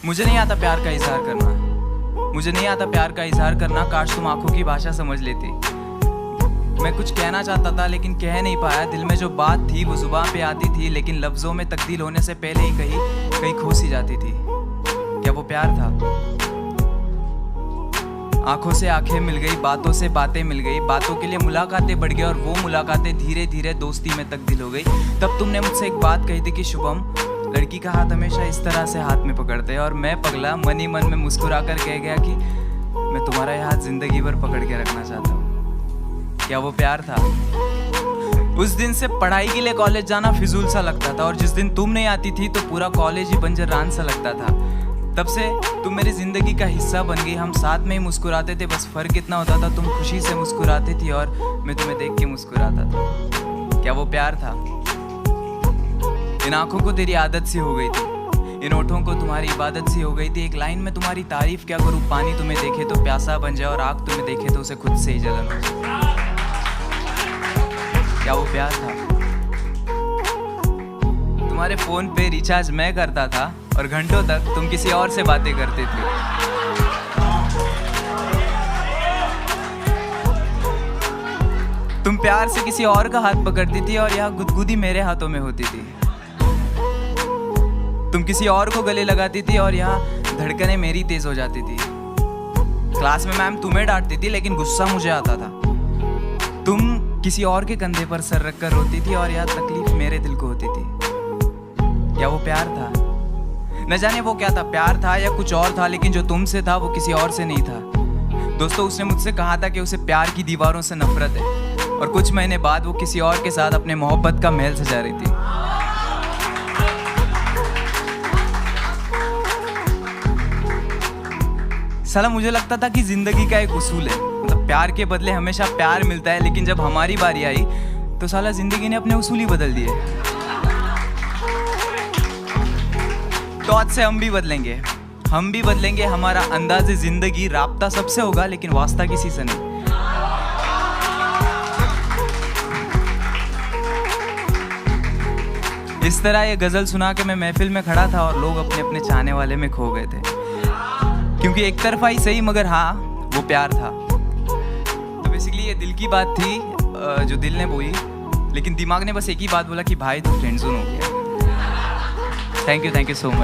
मुझे नहीं आता प्यार का इजहार करना, मुझे नहीं आता प्यार का इजहार करना। काश तुम आंखों की भाषा समझ लेती। मैं कुछ कहना चाहता था लेकिन कह नहीं पाया। दिल में जो बात थी वो जुबान पे आती थी, लेकिन लफ्जों में तब्दील होने से पहले ही कहीं खो सी जाती थी। क्या वो प्यार था? आंखों से आंखें मिल गई, बातों से बातें मिल गई, बातों के लिए मुलाकातें बढ़ गई और वो मुलाकातें धीरे धीरे दोस्ती में तब्दील हो गई। तब तुमने मुझसे एक बात कही थी कि शुभम, लड़की का हाथ हमेशा इस तरह से हाथ में पकड़ते हैं। और मैं पगला मन ही मन में मुस्कुरा कर कह गया कि मैं तुम्हारा ये हाथ जिंदगी भर पकड़ के रखना चाहता हूँ। क्या वो प्यार था? उस दिन से पढ़ाई के लिए कॉलेज जाना फिजूल सा लगता था, और जिस दिन तुम नहीं आती थी तो पूरा कॉलेज ही बंजर रान सा लगता था। तब से तुम मेरी जिंदगी का हिस्सा बन गई। हम साथ में ही मुस्कुराते थे, बस फर्क इतना होता था तुम खुशी से मुस्कुराती थी और मैं तुम्हें देख के मुस्कुराता था। क्या वो प्यार था? इन आंखों को तेरी आदत सी हो गई थी, इन होठों को तुम्हारी इबादत सी हो गई थी। एक लाइन में तुम्हारी तारीफ क्या करूँ, पानी तुम्हें देखे तो प्यासा बन जाए और आग तुम्हें देखे तो उसे खुद से ही जलन हो जाए। क्या वो प्यार था? तुम्हारे फोन पे रिचार्ज मैं करता था और घंटों तक तुम किसी और से बातें करते थे। तुम प्यार से किसी और का हाथ पकड़ती थी और यहाँ गुदगुदी मेरे हाथों में होती थी। तुम किसी और को गले लगाती थी और यहाँ धड़कनें मेरी तेज हो जाती थी। क्लास में मैम तुम्हें डांटती थी लेकिन गुस्सा मुझे आता था। तुम किसी और के कंधे पर सर रखकर रोती थी और यहाँ तकलीफ मेरे दिल को होती थी। क्या वो प्यार था? न जाने वो क्या था, प्यार था या कुछ और था, लेकिन जो तुमसे था वो किसी और से नहीं था। दोस्तों, उसने मुझसे कहा था कि उसे प्यार की दीवारों से नफरत है, और कुछ महीने बाद वो किसी और के साथ अपने मोहब्बत का महल सजा रही थी। साला मुझे लगता था कि जिंदगी का एक उसूल है, मतलब प्यार के बदले हमेशा प्यार मिलता है, लेकिन जब हमारी बारी आई तो साला जिंदगी ने अपने उसूल ही बदल दिए। तो आज से हम भी बदलेंगे, हमारा अंदाज़े जिंदगी, राब्ता सबसे होगा लेकिन वास्ता किसी से नहीं। इस तरह ये गजल सुना के मैं महफिल में खड़ा था और लोग अपने अपने चाहने वाले में खो गए थे, क्योंकि एक तरफा ही सही मगर हाँ वो प्यार था। तो बेसिकली ये दिल की बात थी जो दिल ने बोली, लेकिन दिमाग ने बस एक ही बात बोला कि भाई तू फ्रेंड जोन हो गया। Thank you so much.